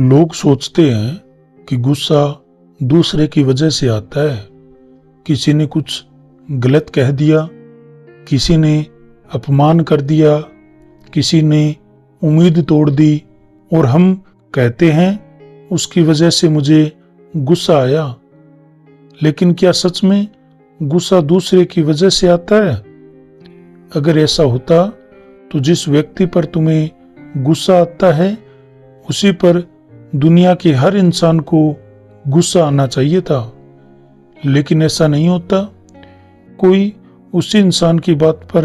लोग सोचते हैं कि गुस्सा दूसरे की वजह से आता है। किसी ने कुछ गलत कह दिया, किसी ने अपमान कर दिया, किसी ने उम्मीद तोड़ दी और हम कहते हैं उसकी वजह से मुझे गुस्सा आया। लेकिन क्या सच में गुस्सा दूसरे की वजह से आता है? अगर ऐसा होता तो जिस व्यक्ति पर तुम्हें गुस्सा आता है उसी पर दुनिया के हर इंसान को गुस्सा आना चाहिए था। लेकिन ऐसा नहीं होता। कोई उसी इंसान की बात पर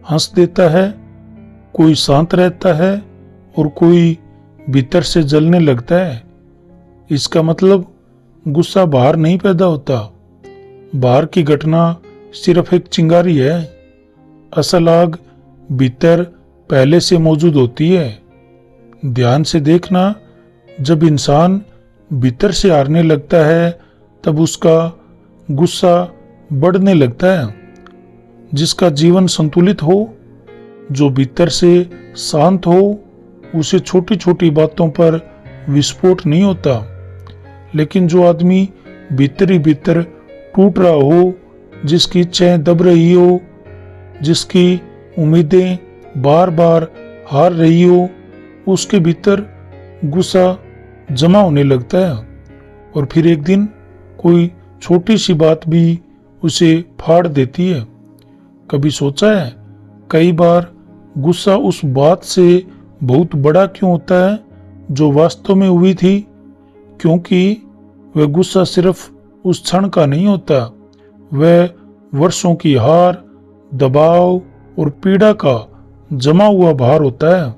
हंस देता है, कोई शांत रहता है और कोई भीतर से जलने लगता है। इसका मतलब गुस्सा बाहर नहीं पैदा होता। बाहर की घटना सिर्फ एक चिंगारी है। असल आग भीतर पहले से मौजूद होती है। ध्यान से देखना, जब इंसान भीतर से हारने लगता है तब उसका गुस्सा बढ़ने लगता है। जिसका जीवन संतुलित हो, जो भीतर से शांत हो, उसे छोटी छोटी बातों पर विस्फोट नहीं होता। लेकिन जो आदमी भीतर ही भीतर टूट रहा हो, जिसकी इच्छाएं दब रही हो, जिसकी उम्मीदें बार बार हार रही हो, उसके भीतर गुस्सा जमा होने लगता है और फिर एक दिन कोई छोटी सी बात भी उसे फाड़ देती है। कभी सोचा है, कई बार गुस्सा उस बात से बहुत बड़ा क्यों होता है जो वास्तव में हुई थी? क्योंकि वह गुस्सा सिर्फ उस क्षण का नहीं होता, वह वर्षों की हार, दबाव और पीड़ा का जमा हुआ भार होता है।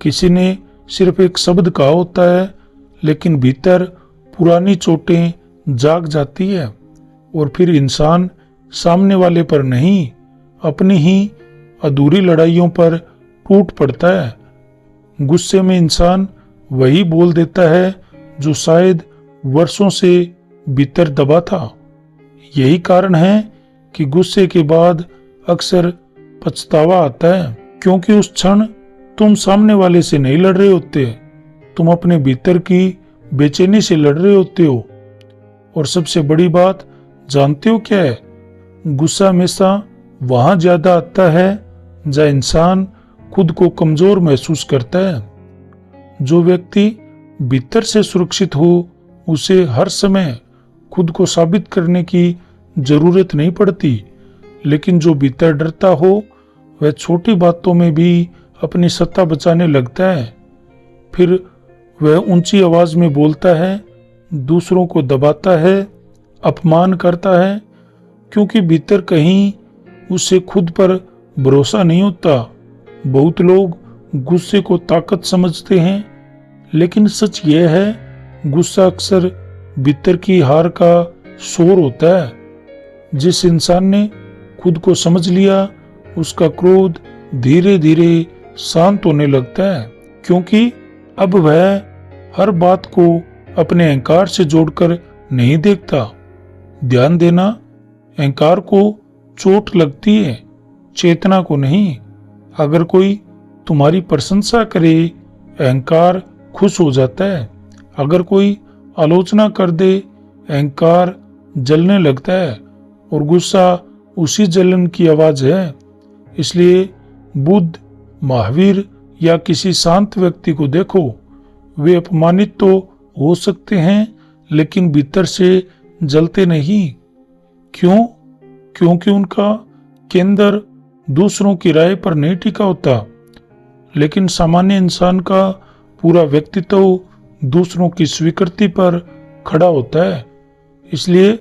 किसी ने सिर्फ एक शब्द कहा होता है, लेकिन भीतर पुरानी चोटें जाग जाती है और फिर इंसान सामने वाले पर नहीं, अपनी ही अधूरी लड़ाइयों पर टूट पड़ता है। गुस्से में इंसान वही बोल देता है जो शायद वर्षों से भीतर दबा था। यही कारण है कि गुस्से के बाद अक्सर पछतावा आता है, क्योंकि उस क्षण तुम सामने वाले से नहीं लड़ रहे होते, तुम अपने भीतर की बेचैनी से लड़ रहे होते हो। और सबसे बड़ी बात जानते हो क्या है? गुस्सा हमेशा वहां ज्यादा आता है जहां इंसान खुद को कमजोर महसूस करता है। जो व्यक्ति भीतर से सुरक्षित हो, उसे हर समय खुद को साबित करने की जरूरत नहीं पड़ती। लेकिन जो भीतर डरता हो, वह छोटी बातों में भी अपनी सत्ता बचाने लगता है। फिर वह ऊंची आवाज में बोलता है, दूसरों को दबाता है, अपमान करता है, क्योंकि भीतर कहीं उसे खुद पर भरोसा नहीं होता। बहुत लोग गुस्से को ताकत समझते हैं, लेकिन सच यह है गुस्सा अक्सर भीतर की हार का शोर होता है। जिस इंसान ने खुद को समझ लिया, उसका क्रोध धीरे धीरे शांत होने लगता है, क्योंकि अब वह हर बात को अपने अहंकार से जोड़कर नहीं देखता। ध्यान देना, अहंकार को चोट लगती है, चेतना को नहीं। अगर कोई तुम्हारी प्रशंसा करे, अहंकार खुश हो जाता है। अगर कोई आलोचना कर दे, अहंकार जलने लगता है और गुस्सा उसी जलन की आवाज है। इसलिए बुद्ध, महावीर या किसी शांत व्यक्ति को देखो, वे अपमानित तो हो सकते हैं लेकिन भीतर से जलते नहीं। क्यों? क्योंकि उनका केंद्र दूसरों की राय पर नहीं टिका होता। लेकिन सामान्य इंसान का पूरा व्यक्तित्व दूसरों की स्वीकृति पर खड़ा होता है। इसलिए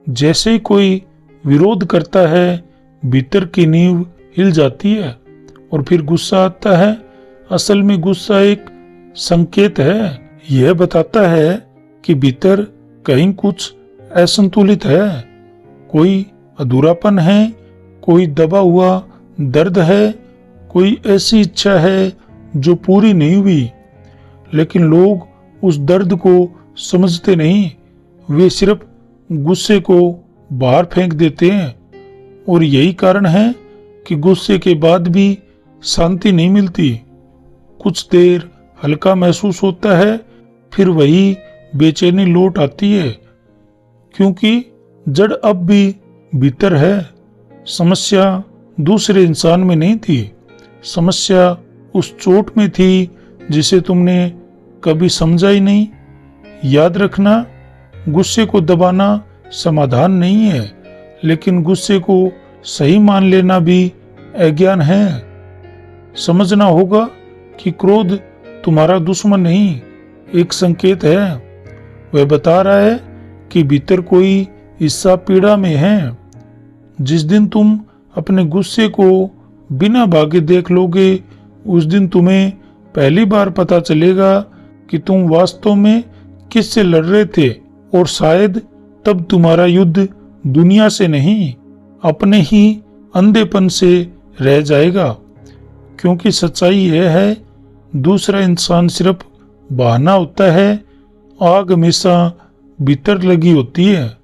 जैसे ही कोई विरोध करता है, भीतर की नींव हिल जाती है और फिर गुस्सा आता है। असल में गुस्सा एक संकेत है। यह बताता है कि भीतर कहीं कुछ असंतुलित है, कोई अधूरापन है, कोई दबा हुआ दर्द है, कोई ऐसी इच्छा है जो पूरी नहीं हुई। लेकिन लोग उस दर्द को समझते नहीं, वे सिर्फ गुस्से को बाहर फेंक देते हैं। और यही कारण है कि गुस्से के बाद भी शांति नहीं मिलती। कुछ देर हल्का महसूस होता है, फिर वही बेचैनी लौट आती है, क्योंकि जड़ अब भी भीतर है। समस्या दूसरे इंसान में नहीं थी, समस्या उस चोट में थी जिसे तुमने कभी समझा ही नहीं। याद रखना, गुस्से को दबाना समाधान नहीं है, लेकिन गुस्से को सही मान लेना भी अज्ञान है। समझना होगा कि क्रोध तुम्हारा दुश्मन नहीं, एक संकेत है। वह बता रहा है कि भीतर कोई हिस्सा पीड़ा में है। जिस दिन तुम अपने गुस्से को बिना भागे देख लोगे, उस दिन तुम्हें पहली बार पता चलेगा कि तुम वास्तव में किससे लड़ रहे थे, और शायद तब तुम्हारा युद्ध दुनिया से नहीं, अपने ही अंधेपन से रह जाएगा। क्योंकि सच्चाई यह है, दूसरा इंसान सिर्फ बहाना होता है, आग हमेशा भीतर लगी होती है।